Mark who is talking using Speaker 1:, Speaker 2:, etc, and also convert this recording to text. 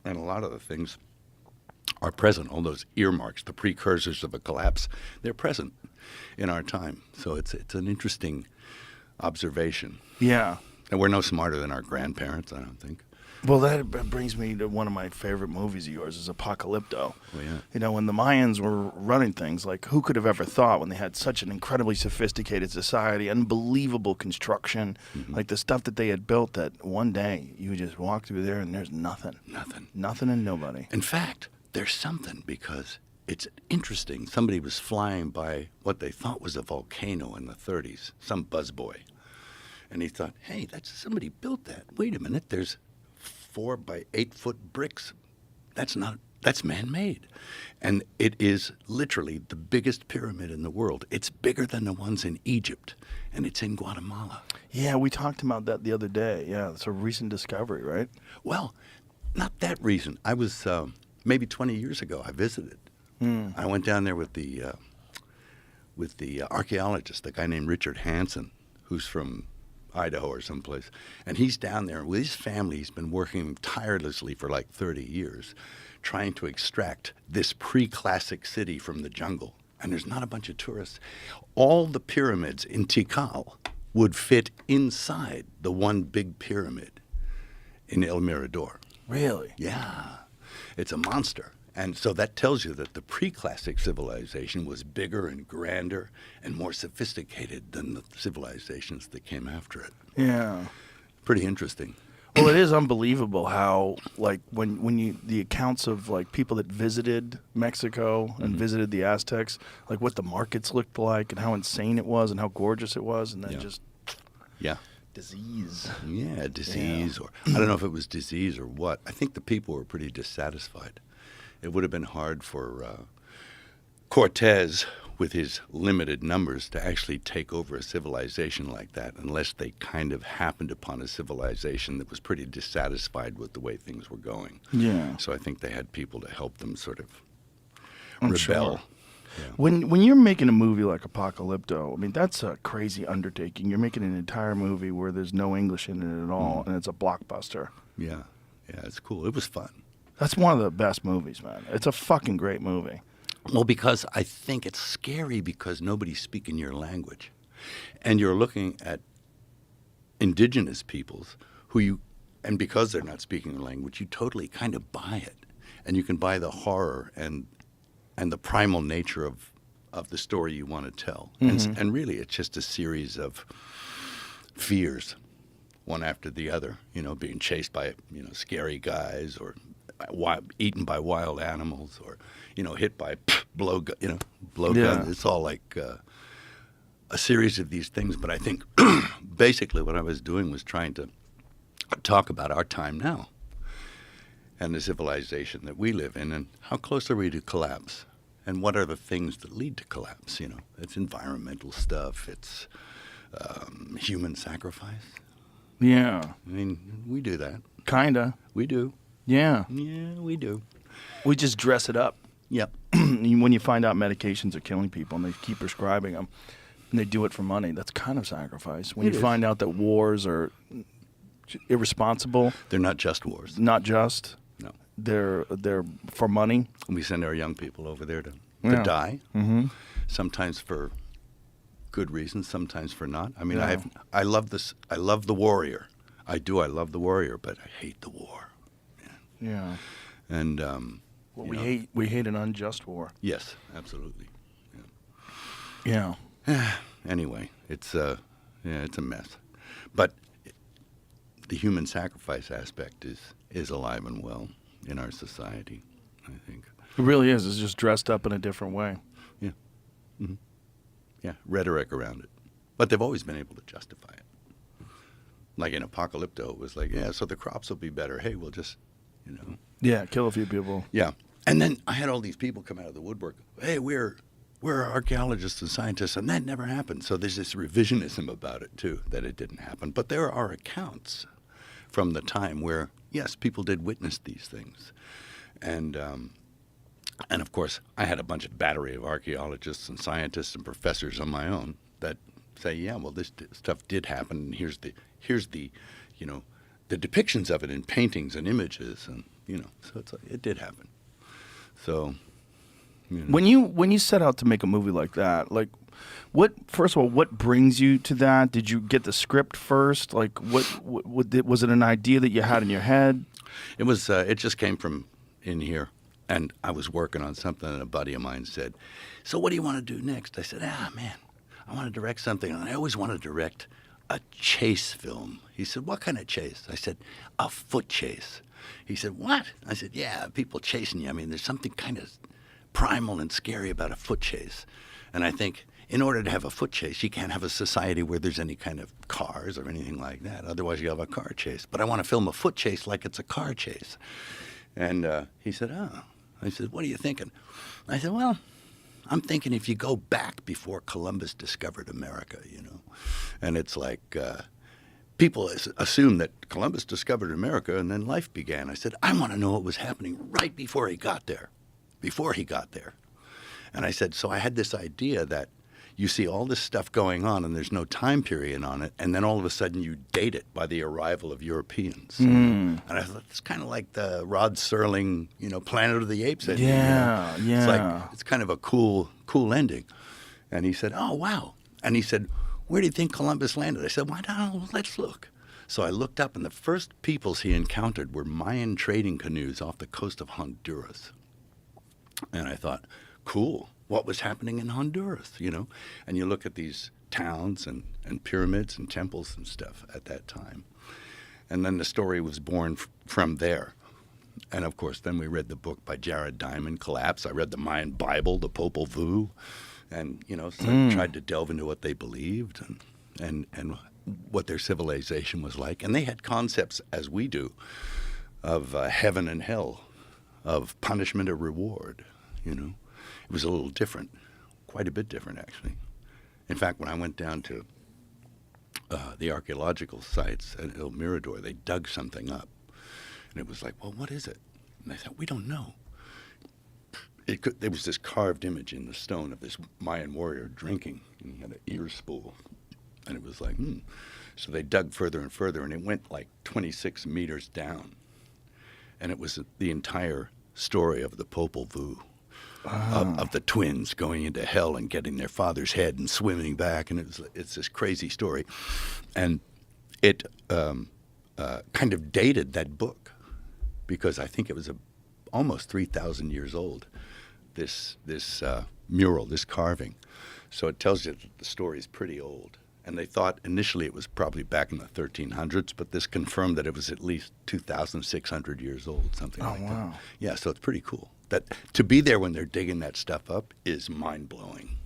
Speaker 1: And a lot of the things are present. All those earmarks, the precursors of a collapse, they're present in our time. So it's an interesting observation.
Speaker 2: Yeah.
Speaker 1: And we're no smarter than our grandparents, I don't think.
Speaker 2: Well, that brings me to one of my favorite movies of yours, is Apocalypto.
Speaker 1: Oh, yeah.
Speaker 2: You know, when the Mayans were running things, like, who could have ever thought when they had such an incredibly sophisticated society, unbelievable construction, like the stuff that they had built, that one day you would just walk through there and there's nothing.
Speaker 1: Nothing.
Speaker 2: Nothing and nobody.
Speaker 1: In fact, there's something, because it's interesting. Somebody was flying by what they thought was a volcano in the 30s, some buzzboy. And he thought, hey, somebody built that. Wait a minute, there's 4 by 8 foot bricks. That's man-made. And it is literally the biggest pyramid in the world. It's bigger than the ones in Egypt, and it's in Guatemala.
Speaker 2: Yeah, we talked about that the other day. Yeah, it's a recent discovery, right?
Speaker 1: Well, not that recent. I was maybe 20 years ago. I visited. I went down there with the archaeologist, a guy named Richard Hansen, who's from Idaho or someplace. And he's down there with his family. He's been working tirelessly for like 30 years trying to extract this pre-classic city from the jungle. And there's not a bunch of tourists. All the pyramids in Tikal would fit inside the one big pyramid in El Mirador.
Speaker 2: Really?
Speaker 1: Yeah. It's a monster. And so that tells you that the pre-classic civilization was bigger and grander and more sophisticated than the civilizations that came after it.
Speaker 2: Yeah.
Speaker 1: Pretty interesting.
Speaker 2: Well, it is unbelievable how, like, when you the accounts of, like, people that visited Mexico and visited the Aztecs, like what the markets looked like and how insane it was and how gorgeous it was, and then just disease.
Speaker 1: Yeah, disease. Or I don't know if it was disease or what. I think the people were pretty dissatisfied. It would have been hard for Cortez, with his limited numbers, to actually take over a civilization like that unless they kind of happened upon a civilization that was pretty dissatisfied with the way things were going.
Speaker 2: Yeah.
Speaker 1: So I think they had people to help them sort of
Speaker 2: I'm
Speaker 1: rebel.
Speaker 2: sure.
Speaker 1: Yeah.
Speaker 2: When you're making a movie like Apocalypto, I mean, that's a crazy undertaking. You're making an entire movie where there's no English in it at all, and it's a blockbuster.
Speaker 1: Yeah, it's cool. It was fun.
Speaker 2: That's one of the best movies, man. It's a fucking great movie.
Speaker 1: Well, because I think it's scary because nobody's speaking your language. And you're looking at indigenous peoples and because they're not speaking the language, you totally kind of buy it. And you can buy the horror and the primal nature of the story you want to tell. And really, it's just a series of fears, one after the other, being chased by, scary guys, or eaten by wild animals, or hit by blowgun. It's all like a series of these things. But I think basically what I was doing was trying to talk about our time now and the civilization that we live in, and how close are we to collapse, and what are the things that lead to collapse. It's environmental stuff. It's human sacrifice.
Speaker 2: Yeah.
Speaker 1: I mean, we do that.
Speaker 2: Kinda.
Speaker 1: We do.
Speaker 2: Yeah.
Speaker 1: Yeah, we do.
Speaker 2: We just dress it up.
Speaker 1: Yep.
Speaker 2: When you find out medications are killing people and they keep prescribing them, and they do it for money, that's kind of sacrifice. When you find out that wars are irresponsible,
Speaker 1: they're not just wars.
Speaker 2: Not just.
Speaker 1: No.
Speaker 2: They're for money.
Speaker 1: We send our young people over there to die. Mm-hmm. Sometimes for good reasons, sometimes for not. I mean, I love this. I love the warrior. I do. I love the warrior, but I hate the war.
Speaker 2: Yeah.
Speaker 1: And
Speaker 2: we hate an unjust war.
Speaker 1: Yes, absolutely.
Speaker 2: Yeah.
Speaker 1: Anyway, it's a mess, but the human sacrifice aspect is alive and well in our society, I think.
Speaker 2: It really is. It's just dressed up in a different way.
Speaker 1: Yeah. Mm-hmm. Yeah, rhetoric around it, but they've always been able to justify it. Like in Apocalypto, it was like, so the crops will be better. Hey, we'll just,
Speaker 2: Yeah, kill a few people.
Speaker 1: Yeah. And then I had all these people come out of the woodwork. Hey, we're archaeologists and scientists, and that never happened. So there's this revisionism about it, too, that it didn't happen. But there are accounts from the time where, yes, people did witness these things. And of course, I had a bunch of battery of archaeologists and scientists and professors on my own that say, this stuff did happen, and here's the the depictions of it in paintings and images, and So it's like, it did happen. So,
Speaker 2: When you set out to make a movie like that, like, first of all, what brings you to that? Did you get the script first? Like, was it an idea that you had in your head?
Speaker 1: it was. It just came from in here, and I was working on something, and a buddy of mine said, "So what do you want to do next?" I said, man, I want to direct something, and I always want to direct a chase film." He said, "What kind of chase?" I said, "A foot chase." He said, "What?" I said, "Yeah, people chasing you. I mean, there's something kind of primal and scary about a foot chase." And I think in order to have a foot chase, you can't have a society where there's any kind of cars or anything like that. Otherwise, you have a car chase. But I want to film a foot chase like it's a car chase. And he said, "Oh." I said, "What are you thinking?" I said, "Well, I'm thinking if you go back before Columbus discovered America, And it's like people assume that Columbus discovered America and then life began. I said, I want to know what was happening right before he got there. And I said, so I had this idea that you see all this stuff going on and there's no time period on it, and then all of a sudden you date it by the arrival of Europeans. And I thought, it's kind of like the Rod Serling, Planet of the Apes ending.
Speaker 2: Yeah.
Speaker 1: It's like, it's kind of a cool ending. And he said, "Oh, wow." And he said, "Where do you think Columbus landed?" I said, "Why don't let's look." So I looked up, and the first peoples he encountered were Mayan trading canoes off the coast of Honduras. And I thought, cool. What was happening in Honduras, And you look at these towns and pyramids and temples and stuff at that time. And then the story was born from there. And, of course, then we read the book by Jared Diamond, Collapse. I read the Mayan Bible, the Popol Vuh, and, tried to delve into what they believed and what their civilization was like. And they had concepts, as we do, of heaven and hell, of punishment or reward, It was a little different, quite a bit different, actually. In fact, when I went down to the archaeological sites at El Mirador, they dug something up. And it was like, well, what is it? And I thought, we don't know. There was this carved image in the stone of this Mayan warrior drinking, and he had an ear spool. And it was like, So they dug further and further, and it went like 26 meters down. And it was the entire story of the Popol Vuh. Of the twins going into hell and getting their father's head and swimming back, and it's this crazy story, and it kind of dated that book because I think it was almost 3,000 years old. This mural, this carving, so it tells you that the story is pretty old. And they thought initially it was probably back in the 1300s, but this confirmed that it was at least 2,600 years old, something like that. Yeah, so it's pretty cool. That to be there when they're digging that stuff up is mind-blowing.